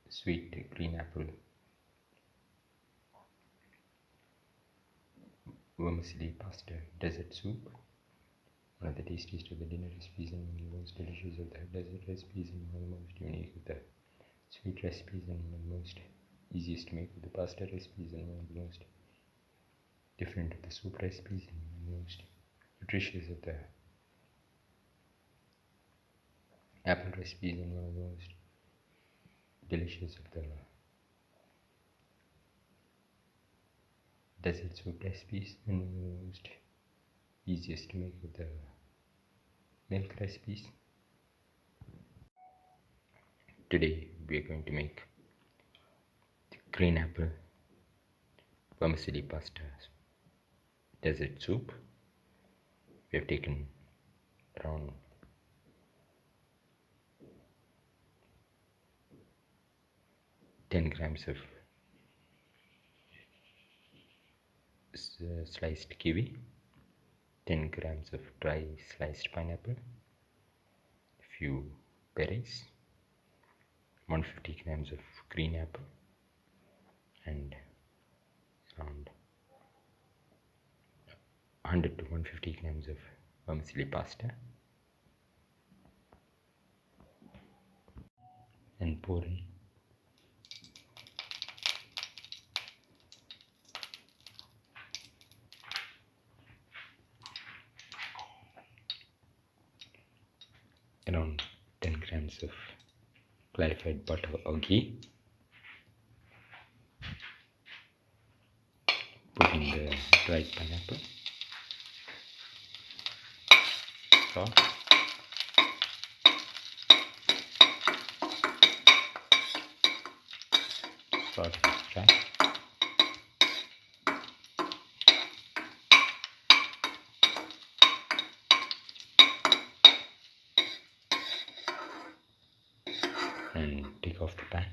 sweet green apple vermicelli pasta dessert soup. One of the tastiest of the dinner recipes and one of the most delicious of the dessert recipes and one of the most unique of the sweet recipes and one of the most easiest to make of the pasta recipes and one of the most different of the soup recipes and one of the most nutritious of the apple recipes and one of the most delicious of the dessert soup recipes and one of the most easiest to make of the milk recipes. Today we are going to make the green apple vermicelli pasta dessert soup. We have taken around 10 grams of sliced kiwi, 10 grams of dry sliced pineapple, a few berries, 150 grams of green apple, and around 100 to 150 grams of vermicelli pasta, and pour in around 10 grams of clarified butter or ghee. Put in the dried pineapple, salt, salt and dry, and take off the pan.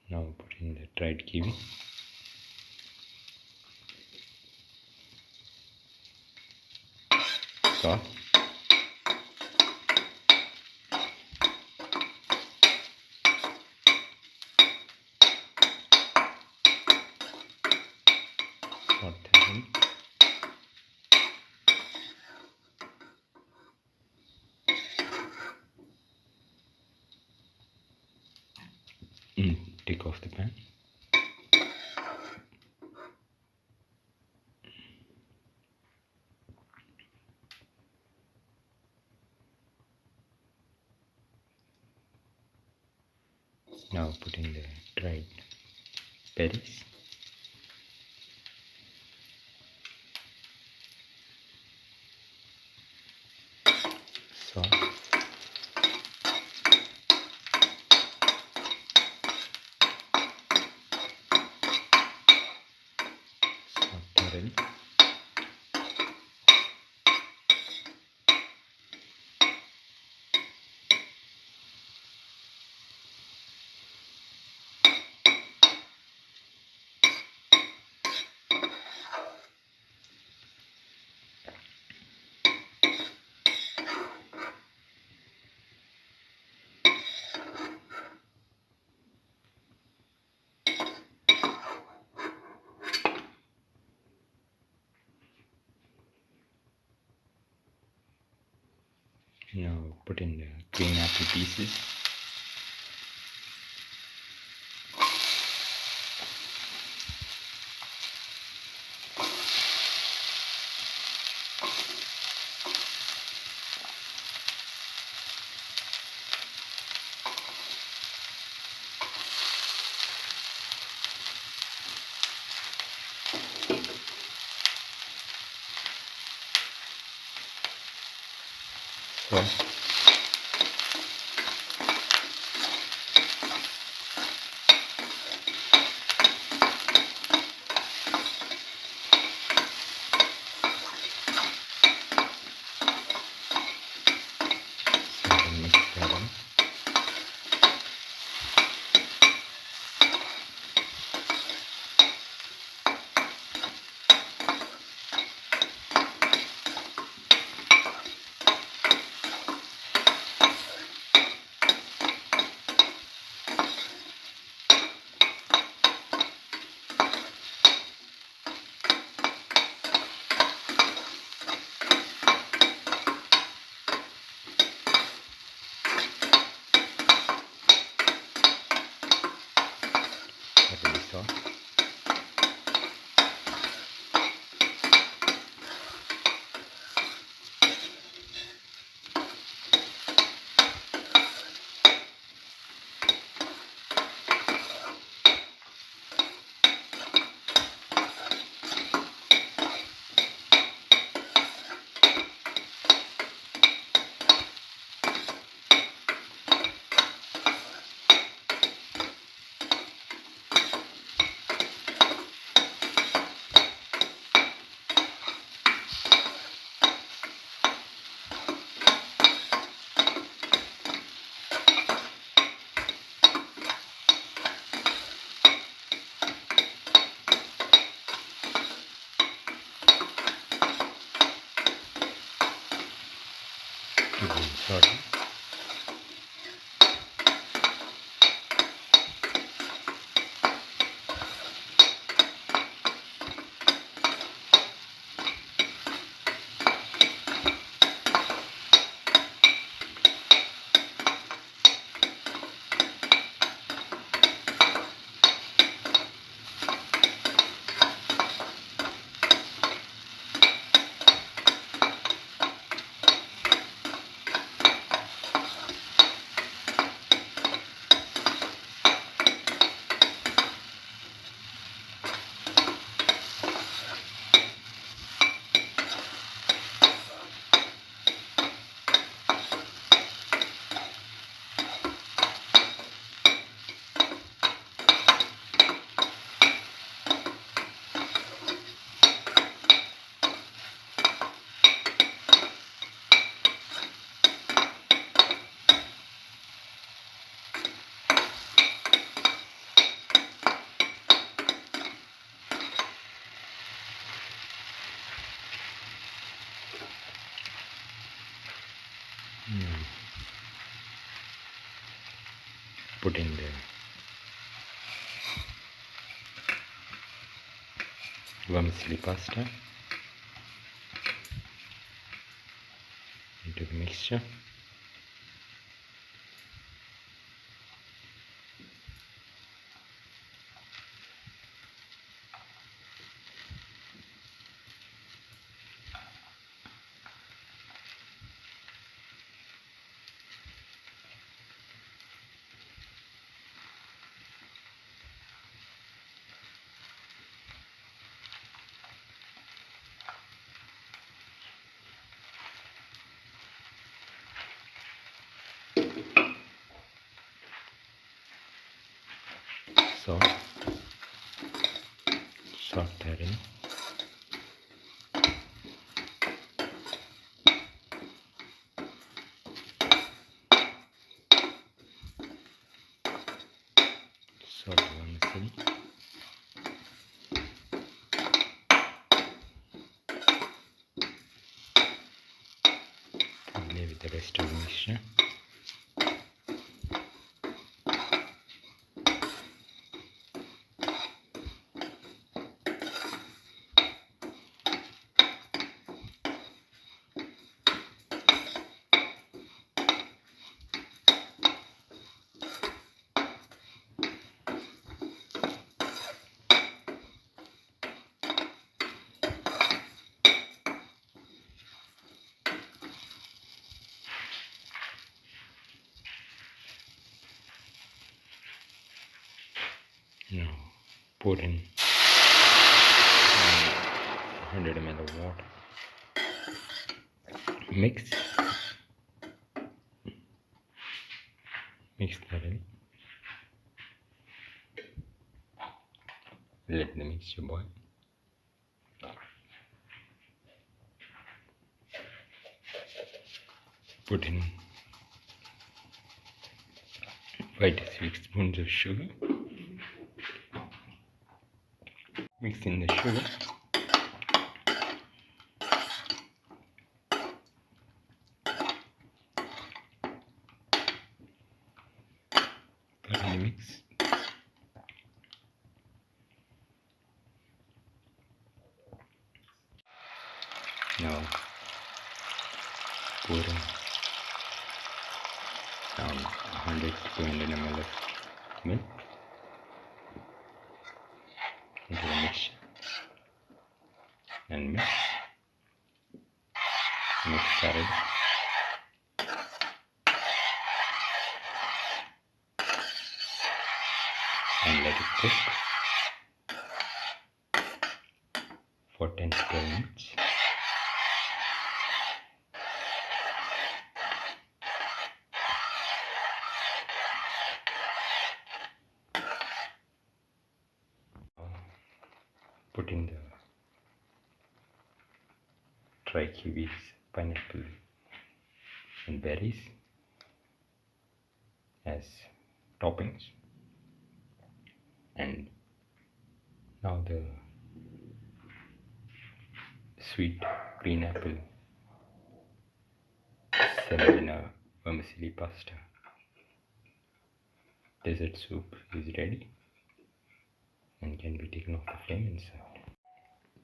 Now put in the dried kiwi, salt, salt and take off the pan. Now put in the dried berries, salt, sauteed, now put in the green apple pieces, salt, and mix that in. to be sauteed. Put in the vermicelli pasta into the mixture. Salt that in. Salt vermicelli. Play with the rest of the mixture. Now pour in 100 ml of water. Mix that in. Let the mixture boil. Put in 5 to 6 spoons of sugar. Mix in the sugar. Thoroughly mix. Now pour in around 100 to 200 ml of milk into the mixture and mix thoroughly. And let it cook for 10 to 12 minutes. Put in the dry kiwis, pineapple and berries as toppings, and now the sweet green apple semolina vermicelli pasta dessert soup is ready and can be taken off the flame and served.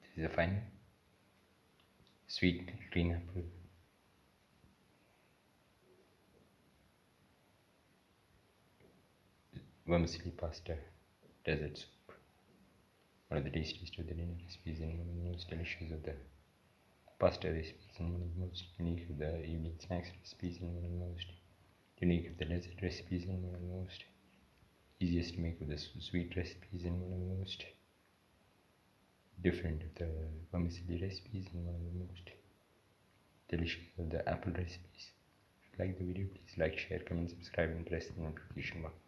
This is a final sweet green apple vermicelli pasta dessert soup. One of the tastiest of the dinner recipes and one of the most delicious of the pasta recipes and one of the most unique of the evening snacks recipes and one of the most unique of the dessert recipes and one of the most easiest to make of the sweet recipes and one of the most different of the vermicelli recipes and one of the most delicious of the apple recipes. If you like the video, please like, share, comment, subscribe and press the notification button.